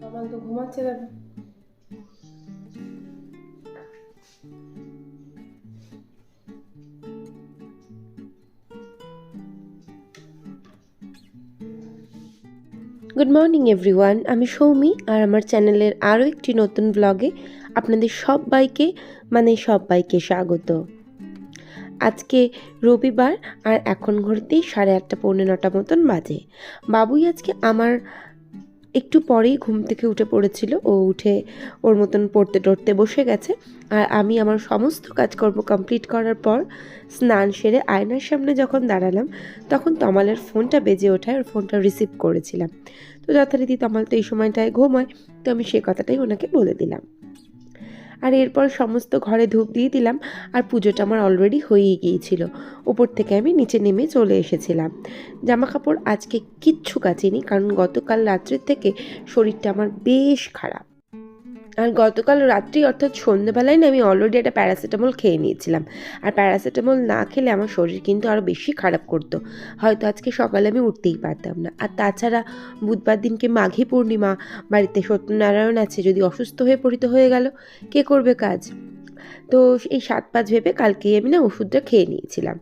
তমাল তো ঘুমাচ্ছে দাদা। গুড মর্নিং এভরিওয়ান, আমি সৌমি আর আমার চ্যানেলের আরও একটি নতুন ব্লগে আপনাদের সবাইকে স্বাগত। আজকে রবিবার আর এখন ঘড়িতেই 8:30 পৌনে 9টা মতন বাজে। বাবুই আজকে আমার একটু পরেই ঘুম থেকে উঠে পড়েছিল। ও উঠে ওর মতন পড়তে টড়তে বসে গেছে। আর আমি আমার সমস্ত কাজকর্ম কমপ্লিট করার পর স্নান সেরে আয়নার সামনে যখন দাঁড়ালাম, তখন তমালের ফোনটা বেজে ওঠায়, ওর ফোনটা রিসিভ করেছিলাম। তো যথারীতি তমাল তো এই সময়টায় ঘুমায়, তো আমি সে কথাটাই ওনাকে বলে দিলাম। আর এরপর সমস্ত ঘরে ধূপ দিয়ে দিলাম। আর পুজোটা আমার অলরেডি হয়েই গিয়েছিল। ওপর থেকে আমি নিচে নেমে চলে এসেছিলাম। জামা কাপড় আজকে কিচ্ছু কাচিনি, কারণ গতকাল রাত্রের থেকে শরীরটা আমার বেশ খারাপ। আর গতকাল রাত্রি অর্থাৎ সন্ধ্যেবেলায় না আমি অলরেডি একটা প্যারাসিটামল খেয়ে নিয়েছিলাম। আর প্যারাসিটামল না খেলে আমার শরীর কিন্তু আরও বেশি খারাপ করতো। হয়তো আজকে সকালে আমি উঠতেই পারতাম না। আর তাছাড়া বুধবার দিনকে মাঘী পূর্ণিমা, বাড়িতে সত্যনারায়ণ আছে, যদি অসুস্থ হয়ে পড়িত হয়ে গেল, কে করবে কাজ? তো এই 7-5 ভেবে কালকেই আমি না ওষুধটা খেয়ে নিয়েছিলাম।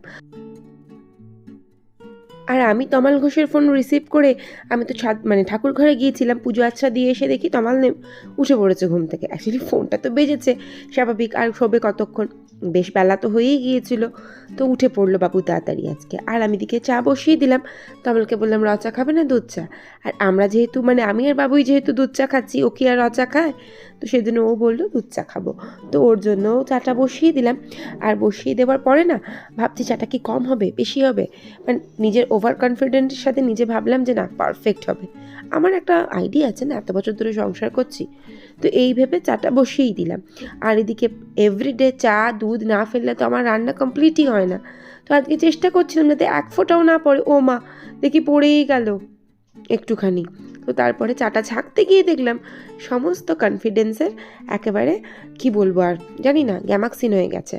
আর আমি তমাল ঘোষের ফোন রিসিভ করে আমি তো ঠাকুর ঘরে গিয়েছিলাম, পুজো আচ্ছা দিয়ে এসে দেখি তমাল উঠে পড়েছে ঘুম থেকে। অ্যাকচুয়ালি ফোনটা তো বেজেছে স্বাভাবিক, আর শোবে কতক্ষণ, বেশ বেলা তো হয়েই গিয়েছিল। তো উঠে পড়লো বাবু তাড়াতাড়ি আজকে। আর আমি দিকে চা বসিয়ে দিলাম। তমালকে বললাম র চা খাবে না দুধ চা? আর আমরা যেহেতু আমি আর বাবুই যেহেতু দুধ চা খাচ্ছি, ও কি আর র চা খায়? তো সেদিন ও বললো দুধ চা খাবো, তো ওর জন্যও চাটা বসিয়ে দিলাম। আর বসিয়ে দেওয়ার পরে না ভাবছি চাটা কি কম হবে বেশি হবে, নিজের ওভার কনফিডেন্টের সাথে নিজে ভাবলাম যে না, পারফেক্ট হবে। আমার একটা আইডিয়া আছে না, এত বছর ধরে সংসার করছি, তো এই ভেবে চাটা বসিয়েই দিলাম। আর এদিকে এভরিডে চা দুধ না ফেললে তো আমার রান্না কমপ্লিটই হয় না। তো আজকে চেষ্টা করছিলাম যাতে এক ফোঁটাও না পড়ে। ও মা, দেখি পড়েই গেল একটুখানি। তো তারপরে চাটা ছাঁকতে গিয়ে দেখলাম সমস্ত কনফিডেন্সের একেবারে কি বলবো আর জানি না, গ্যামাক্সিন হয়ে গেছে।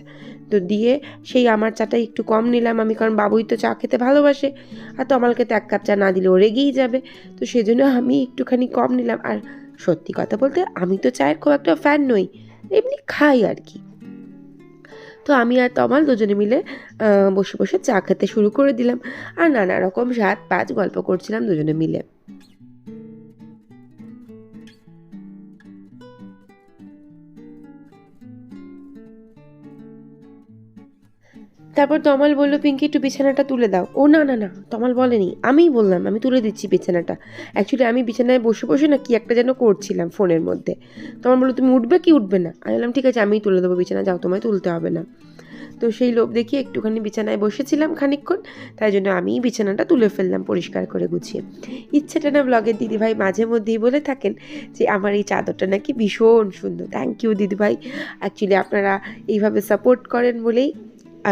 তো দিয়ে সেই আমার চাটা একটু কম নিলাম আমি, কারণ বাবুই তো চা খেতে ভালোবাসে। আর তমালকে তো 1 কাপ চা না দিলে ও রেগেই যাবে। তো সেজন্য আমি একটুখানি কম নিলাম। আর সত্যি কথা বলতে আমি তো চায়ের খুব একটা ফ্যান নই, এমনি খাই আর কি। তো আমি আর তমাল দুজনে মিলে বসে বসে চা খেতে শুরু করে দিলাম। আর নানা রকম স্বাদ পাঁচ গল্প করছিলাম দুজনে মিলে। তারপর তমাল বলল, পিঙ্কি একটু বিছানাটা তুলে দাও। ও না না না, তমাল বলেনি, আমিই বললাম আমি তুলে দিচ্ছি বিছানাটা। অ্যাকচুয়ালি আমি বিছানায় বসে বসে না কি একটা যেন করছিলাম ফোনের মধ্যে। তমাল বললো, তুমি উঠবে কি উঠবে না? আমি বললাম ঠিক আছে, আমিই তুলে দেবো বিছানা, যাও, তোমায় তুলতে হবে না। তো সেই লোভ দেখিয়ে একটুখানি বিছানায় বসেছিলাম খানিকক্ষণ, তাই জন্য আমিই বিছানাটা তুলে ফেললাম পরিষ্কার করে গুছিয়ে। ইচ্ছেটা না ব্লগের দিদিভাই মাঝে মধ্যেই বলে থাকেন যে আমার এই চাদরটা নাকি ভীষণ সুন্দর। থ্যাংক ইউ দিদিভাই। অ্যাকচুয়ালি আপনারা এইভাবে সাপোর্ট করেন বলেই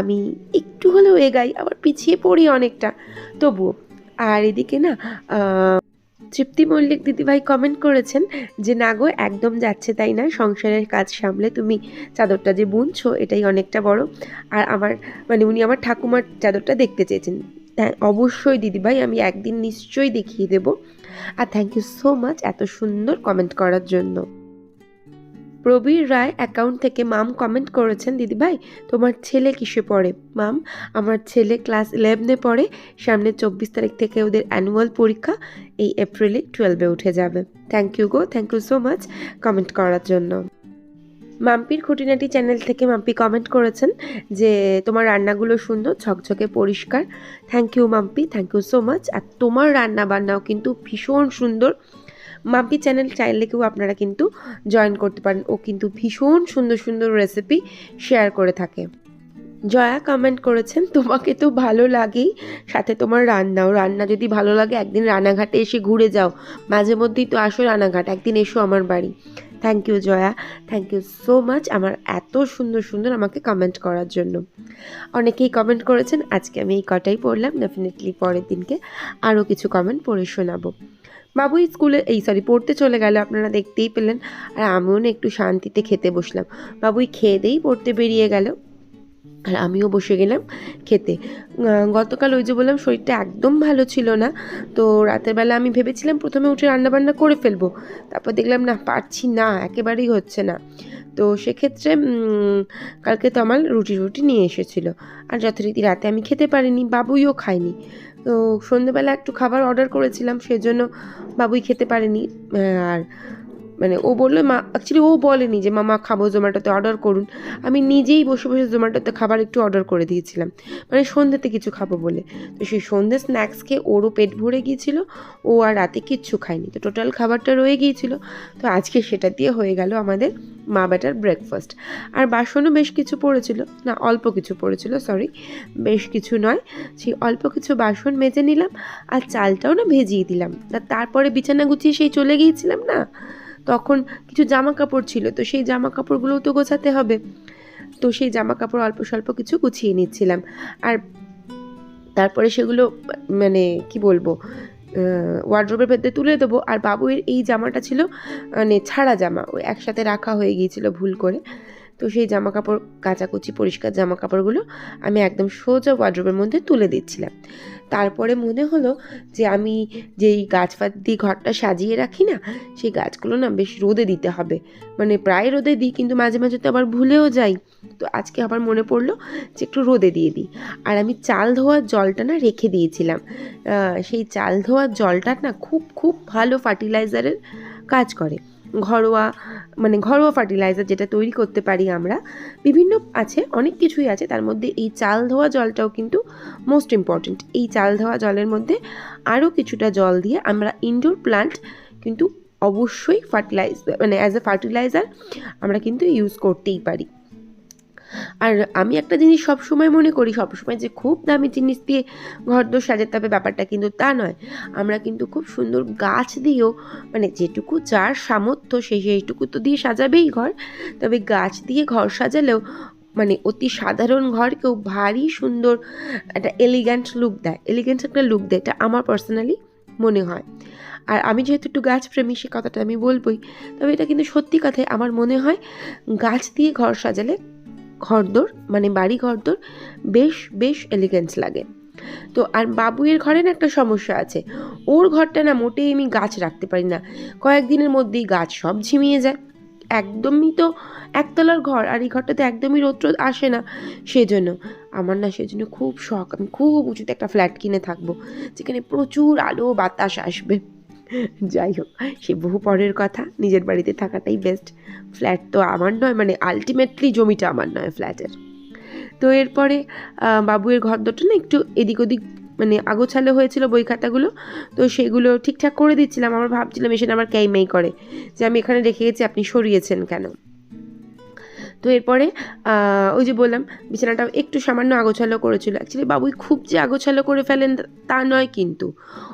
আমি একটু হলেও এগাই, আবার পিছিয়ে পড়ি অনেকটা, তবুও। আর এদিকে না তৃপ্তি মল্লিক দিদিভাই কমেন্ট করেছেন যে না গো, একদম যাচ্ছে তাই না, সংসারের কাজ সামলে তুমি চাদরটা যে বুনছো এটাই অনেকটা বড়। আর আমার উনি আমার ঠাকুমার চাদরটা দেখতে চেয়েছেন। অবশ্যই দিদিভাই, আমি একদিন নিশ্চয়ই দেখিয়ে দেব। আর থ্যাংক ইউ সো মাচ এত সুন্দর কমেন্ট করার জন্য। প্রবীর রায় অ্যাকাউন্ট থেকে মাম কমেন্ট করেছেন, দিদিভাই তোমার ছেলে কিসে পড়ে? মাম, আমার ছেলে ক্লাস 11-এ পড়ে। সামনে 24 তারিখ থেকে ওদের অ্যানুয়াল পরীক্ষা, এই এপ্রিলে 12-এ উঠে যাবে। থ্যাংক ইউ গো, thank you so much comment করার জন্য। মাম্পির খুঁটিনাটি চ্যানেল থেকে মাম্পি কমেন্ট করেছেন যে তোমার রান্নাগুলো সুন্দর, ঝকঝকে, পরিষ্কার। Thank you Mampi, thank you so much. আর তোমার রান্না বান্নাও কিন্তু ভীষণ সুন্দর। মাম্পি চ্যানেল চাইলে কেউ আপনারা কিন্তু জয়েন করতে পারেন, ও কিন্তু ভীষণ সুন্দর সুন্দর রেসিপি শেয়ার করে থাকে। জয়া কমেন্ট করেছেন, তোমাকে তো ভালো লাগেই, সাথে তোমার রান্নাও, রান্না যদি ভালো লাগে একদিন রানাঘাটে এসে ঘুরে যাও, মাঝে মধ্যেই তো আসো রানাঘাট, একদিন এসো আমার বাড়ি। Thank you Joya, thank you so much আমার এত সুন্দর সুন্দর আমাকে কমেন্ট করার জন্য। অনেকেই কমেন্ট করেছেন, আজকে আমি এই কটাই পড়লাম, ডেফিনেটলি পরের দিনকে আরও কিছু কমেন্ট পড়ে শোনাবো। বাবুই পড়তে চলে গেল, আপনারা দেখতেই পেলেন। আর আমিও না একটু শান্তিতে খেতে বসলাম। বাবুই খেয়ে দিয়েই পড়তে বেরিয়ে গেল। আর আমিও বসে গেলাম খেতে। গতকাল ওই যে বললাম শরীরটা একদম ভালো ছিল না, তো রাতের বেলা আমি ভেবেছিলাম প্রথমে উঠে রান্নাবান্না করে ফেলবো, তারপর দেখলাম না পারছি না, একেবারেই হচ্ছে না। তো সেক্ষেত্রে কালকে তমাল রুটি নিয়ে এসেছিলো, আর যথারীতি রাতে আমি খেতে পারিনি, বাবুইও খায়নি। তো সন্ধ্যেবেলা একটু খাবার অর্ডার করেছিলাম, সেজন্য বাবুই খেতে পারেনি। আর মানে ও বললো মা, অ্যাকচুয়ালি ও বলেনি যে মামা খাবো জোম্যাটোতে অর্ডার করুন, আমি নিজেই বসে বসে জোম্যাটোতে খাবার একটু অর্ডার করে দিয়েছিলাম, মানে সন্ধ্যেতে কিছু খাবো বলে। তো সেই সন্ধ্যে স্ন্যাক্স খেয়ে ওরও পেট ভরে গিয়েছিলো, ও আর রাতে কিচ্ছু খায়নি, তো টোটাল খাবারটা রয়ে গিয়েছিলো। তো আজকে সেটা দিয়ে হয়ে গেল আমাদের মা বেটার ব্রেকফাস্ট। আর বাসনও বেশ কিছু পড়েছিল, না অল্প কিছু পড়েছিল, সরি বেশ কিছু নয়, সেই অল্প কিছু বাসন মেজে নিলাম, আর চালটাও না ভেজিয়ে দিলাম। তারপরে বিছানা গুছিয়ে সেই চলে গিয়েছিলাম না, তখন কিছু জামা কাপড় ছিল, তো সেই জামা কাপড়গুলোও তো গোছাতে হবে, তো সেই জামা কাপড় অল্প স্বল্প কিছু গুছিয়ে নিচ্ছিলাম। আর তারপরে সেগুলো মানে কি বলবো, ওয়ার্ড্রোবের ভেতরে তুলে দেবো। আর বাবুয়ের এই জামাটা ছিল মানে ছাড়া জামা, ওই একসাথে রাখা হয়ে গিয়েছিল ভুল করে, তো সেই জামা কাপড় কাচাকুচি পরিষ্কার জামা কাপড়গুলো আমি একদম সোজা ওয়ার্ড্রোবের মধ্যে তুলে দিচ্ছিলাম। তারপরে মনে হলো যে আমি যেই গাছ ফাছ দিয়ে ঘরটা সাজিয়ে রাখি না, সেই গাছগুলো না বেশ রোদে দিতে হবে, মানে প্রায় রোদে দিই, কিন্তু মাঝে মাঝে তো আবার ভুলেও যাই। তো আজকে আবার মনে পড়লো যে একটু রোদে দিয়ে দিই। আর আমি চাল ধোয়ার জলটা না রেখে দিয়েছিলাম, সেই চাল ধোয়ার জলটা না খুব খুব ভালো ফার্টিলাইজারের কাজ করে, ঘরোয়া মানে ঘরোয়া ফার্টিলাইজার যেটা তৈরি করতে পারি আমরা, বিভিন্ন আছে, অনেক কিছুই আছে, তার মধ্যে এই চাল ধোয়া জলটাও কিন্তু মোস্ট ইম্পর্ট্যান্ট। এই চাল ধোয়া জলের মধ্যে আরও কিছুটা জল দিয়ে আমরা ইনডোর প্লান্ট কিন্তু অবশ্যই মানে অ্যাজ এ ফার্টিলাইজার আমরা কিন্তু ইউজ করতেই পারি। আর আমি একটা জিনিস সবসময় মনে করি, সবসময় যে খুব দামি জিনিস দিয়ে ঘরদোর সাজাতে হবে ব্যাপারটা কিন্তু তা নয়। আমরা কিন্তু খুব সুন্দর গাছ দিয়েও, মানে যেটুকু যার সামর্থ্য সেইটুকু তো দিয়ে সাজাবেই ঘর, তবে গাছ দিয়ে ঘর সাজালেও মানে অতি সাধারণ ঘরকেও ভারী সুন্দর একটা এলিগ্যান্ট একটা লুক দেয়, এটা আমার পার্সোনালি মনে হয়। আর আমি যেহেতু একটু গাছপ্রেমী, সে কথাটা আমি বলবই, তবে এটা কিন্তু সত্যি কথাই আমার মনে হয় গাছ দিয়ে ঘর সাজালে ঘরদোর মানে বাড়ি ঘরদোর বেশ বেশ এলিগেন্স লাগে। তো আর বাবুয়ের ঘরে না একটা সমস্যা আছে, ওর ঘরটা না মোটেই আমি গাছ রাখতে পারি না, কয়েকদিনের মধ্যেই গাছ সব ঝিমিয়ে যায়, একদমই তো একতলার ঘর, আর এই ঘরটাতে একদমই রৌদ্র আসে না, সেজন্য খুব শখ, আমি খুব উঁচুতে একটা ফ্ল্যাট কিনে থাকবো, যেখানে প্রচুর আলো বাতাস আসবে। যাই হোক, সে বহু পরের কথা, নিজের বাড়িতে থাকাটাই বেস্ট, ফ্ল্যাট তো আমার নয়, মানে আলটিমেটলি জমিটা আমার নয় ফ্ল্যাটের। তো এরপরে বাবুয়ের ঘর দুটো না একটু এদিক ওদিক মানে আগোছালো হয়েছিল, বই খাতাগুলো, তো সেগুলো ঠিকঠাক করে দিচ্ছিলাম। আমার ভাবছিলাম এসে আমার ক্যাইমেই করে যে আমি এখানে রেখে গেছি, আপনি সরিয়েছেন কেন। তো এরপরে ওই যে বললাম বিছানাটা একটু সামান্য আগোছালো করেছিল, অ্যাকচুয়ালি বাবুই খুব যে আগোছালো করে ফেলেন তা নয়, কিন্তু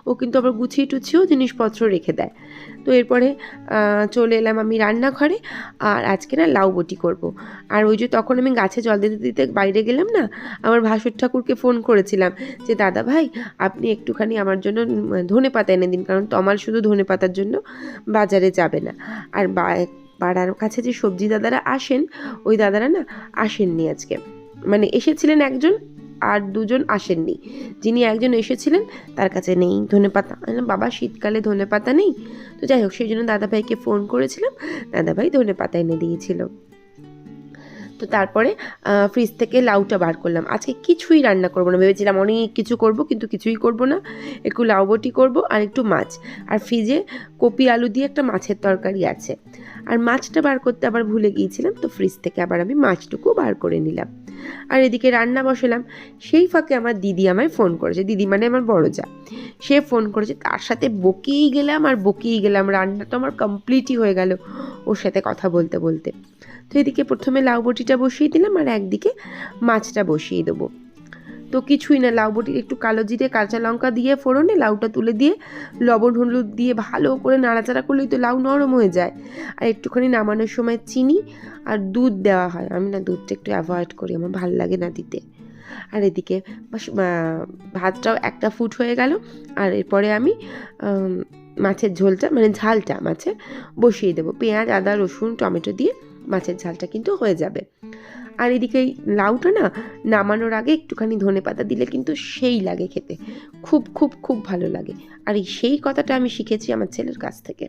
ও কিন্তু আবার গুছিয়ে টুছিয়েও জিনিসপত্র রেখে দেয়। তো এরপরে চলে এলাম আমি রান্নাঘরে, আর আজকে না লাউ বটি করব। আর ওই যে তখন আমি গাছে জল দিতে দিতে বাইরে গেলাম না, আমার ভাসুর ঠাকুরকে ফোন করেছিলাম যে দাদা ভাই আপনি একটুখানি আমার জন্য ধনে পাতা এনে দিন, কারণ তমাল শুধু ধনে পাতার জন্য বাজারে যাবে না। আর পাড়ার কাছে যে সবজি দাদারা আসেন, ওই দাদারা না আসেননি আজকে, মানে এসেছিলেন একজন আর দুজন আসেননি, যিনি একজন এসেছিলেন তার কাছে নেই ধনেপাতা। বাবা শীতকালে ধনেপাতা নেই, তো যাই হোক সেই জন্য দাদাভাইকে ফোন করেছিলাম, দাদাভাই ধনেপাতা এনে দিয়েছিল। তো তারপরে ফ্রিজ থেকে লাউটা বার করলাম, আজকে কিছুই রান্না করবো না, ভেবেছিলাম অনেক কিছু করব কিন্তু কিছুই করব না, একটু লাউ বটি করবো আর একটু মাছ, আর ফ্রিজে কপি আলু দিয়ে একটা মাছের তরকারি আছে, আর মাছটা বার করতে আবার ভুলে গিয়েছিলাম, তো ফ্রিজ থেকে আবার আমি মাছটুকু বার করে নিলাম। আর এদিকে রান্না বসালাম, সেই ফাঁকে আমার দিদি আমায় ফোন করেছে, দিদি মানে আমার বড় যা, সে ফোন করেছে, তার সাথে বকেই গেলাম, রান্না তো আমার কমপ্লিটই হয়ে গেল ওর সাথে কথা বলতে বলতে। তো এদিকে প্রথমে লাউ বটিটা বসিয়ে দিলাম, আর একদিকে মাছটা বসিয়ে দেবো। তো কিছুই না, লাউ বটি একটু কালো জিরে কাঁচা লঙ্কা দিয়ে ফোড়নে লাউটা তুলে দিয়ে লবণ হলুদ দিয়ে ভালো করে নাড়াচাড়া করলেই তো লাউ নরম হয়ে যায়। আর একটুখানি নামানোর সময় চিনি আর দুধ দেওয়া হয়, আমি না দুধটা একটু অ্যাভয়েড করি, আমার ভালো লাগে না দিতে। আর এদিকে ভাতটাও একটা ফুট হয়ে গেল, আর এরপরে আমি মাছের ঝোলটা মানে ঝালটা মাছে বসিয়ে দেবো, পেঁয়াজ আদা রসুন টমেটো দিয়ে মাছের ঝালটা কিন্তু হয়ে যাবে। আর এদিকে এই লাউটা না নামানোর আগে একটুখানি ধনেপাতা দিলে কিন্তু সেই লাগে খেতে, খুব খুব খুব ভালো লাগে। আর এই সেই কথাটা আমি শিখেছি আমার ছেলের কাছ থেকে।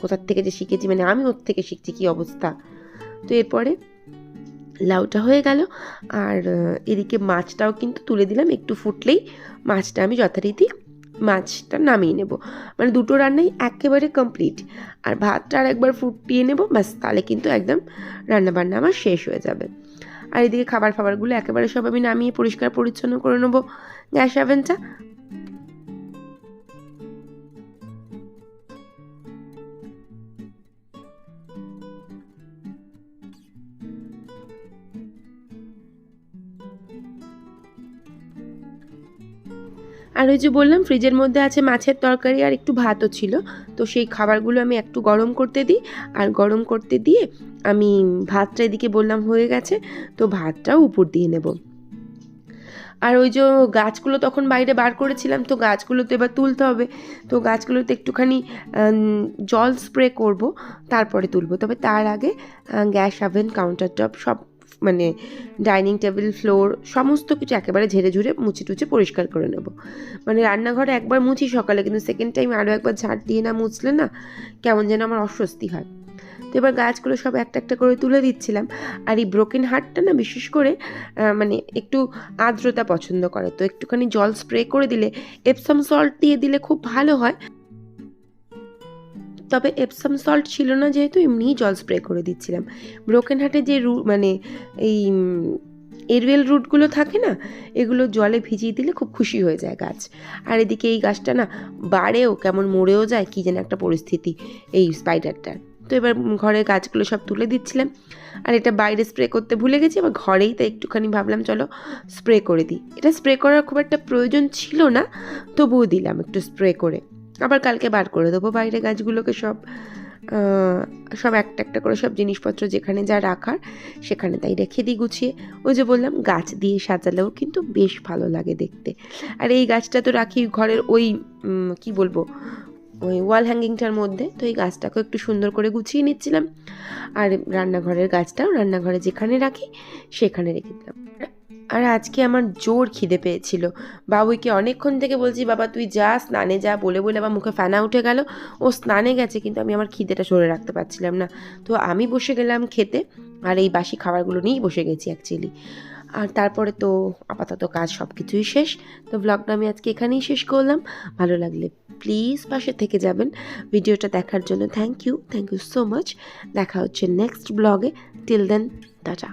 কোথার থেকে যে শিখেছি মানে আমি ওর থেকে শিখছি, কী অবস্থা। তো এরপরে লাউটা হয়ে গেল, আর এদিকে মাছটাও কিন্তু তুলে দিলাম। একটু ফুটলেই মাছটা আমি যথারীতি মাছটা নামিয়ে নেব, মানে দুটো রান্নাই একেবারে কমপ্লিট। আর ভাতটা আর একবার ফুটিয়ে নেব, ব্যাস, তাহলে কিন্তু একদম রান্নাবান্না আমার শেষ হয়ে যাবে। আর এদিকে খাবারগুলো একেবারে সব আমি নামিয়ে পরিষ্কার পরিচ্ছন্ন করে নেবো গ্যাস ওভেনটা। আর ওই যে বললাম ফ্রিজের মধ্যে আছে মাছের তরকারি আর একটু ভাতও ছিল, তো সেই খাবারগুলো আমি একটু গরম করতে দিই। আর গরম করতে দিয়ে আমি ভাতটা এদিকে বললাম হয়ে গেছে, তো ভাতটাও উপর দিয়ে নেব। আর ওই যে গাছগুলো তখন বাইরে বার করেছিলাম, তো গাছগুলো তো এবার তুলতে হবে। তো গাছগুলোতে একটুখানি জল স্প্রে করব, তারপরে তুলব। তবে তার আগে গ্যাস ওভেন, কাউন্টার টপ সব, মানে ডাইনিং টেবিল, ফ্লোর, সমস্ত কিছু একেবারে ঝেড়ে ঝুড়ে মুছে টুচে পরিষ্কার করে নেব। মানে রান্নাঘরে একবার মুছি সকালে, কিন্তু সেকেন্ড টাইম আরও একবার ঝাড় দিয়ে না মুছলে না কেমন যেন আমার অস্বস্তি হয়। তো এবার গাছগুলো সব একটা একটা করে তুলে দিচ্ছিলাম। আর এই ব্রোকেন হার্টটা না বিশেষ করে মানে একটু আর্দ্রতা পছন্দ করে, তো একটুখানি জল স্প্রে করে দিলে, এপসাম সল্ট দিয়ে দিলে খুব ভালো হয়। তবে এপসাম সল্ট ছিল না যেহেতু এমনিই জল স্প্রে করে দিচ্ছিলাম। ব্রোকেন হার্টে যে মানে এই এরওয়েল রুটগুলো থাকে না, এগুলো জলে ভিজিয়ে দিলে খুব খুশি হয়ে যায় গাছ। আর এদিকে এই গাছটা না বাড়েও কেমন মরেও যায়, কী যেন একটা পরিস্থিতি এই স্পাইডারটার। তো এবার ঘরে গাছগুলো সব তুলে দিচ্ছিলাম। আর এটা বাইরে স্প্রে করতে ভুলে গেছি, আবার ঘরেই তাই একটুখানি ভাবলাম চলো স্প্রে করে দিই। এটা স্প্রে করার খুব একটা প্রয়োজন ছিল না, তবুও দিলাম একটু স্প্রে করে। আবার কালকে বার করে দেবো বাইরে গাছগুলোকে সব, সব একটা একটা করে সব জিনিসপত্র যেখানে যা রাখার সেখানে তাই রেখে দিই গুছিয়ে। ওই যে বললাম গাছ দিয়ে সাজালেও কিন্তু বেশ ভালো লাগে দেখতে। আর এই গাছটা তো রাখি ঘরের ওই কি বলবো, ওই ওয়াল হ্যাঙ্গিংটার মধ্যে। তো এই গাছটাকেও একটু সুন্দর করে গুছিয়ে নিচ্ছিলাম। আর রান্নাঘরের গাছটাও রান্নাঘরে যেখানে রাখি সেখানে রেখে দিলাম। আর আজকে আমার জোর খিদে পেয়েছিল। বাবুইকে অনেকক্ষণ থেকে বলছি, বাবা তুই যা স্নানে যা, বলে বলে আমার মুখে ফেনা উঠে গেল। ও স্নানে গেছে, কিন্তু আমি আমার খিদেটা সরে রাখতে পারছিলাম না। তো আমি বসে গেলাম খেতে, আর এই বাসি খাবারগুলো নিয়েই বসে গেছি অ্যাকচুয়ালি। আর তারপরে তো আপাতত কাজ সব কিছুই শেষ। তো ব্লগটা আমি আজকে এখানেই শেষ করলাম। ভালো লাগলে প্লিজ পাশে থেকে যাবেন। ভিডিওটা দেখার জন্য থ্যাংক ইউ সো মাচ। দেখা হচ্ছে নেক্সট ব্লগে। Till then, tata.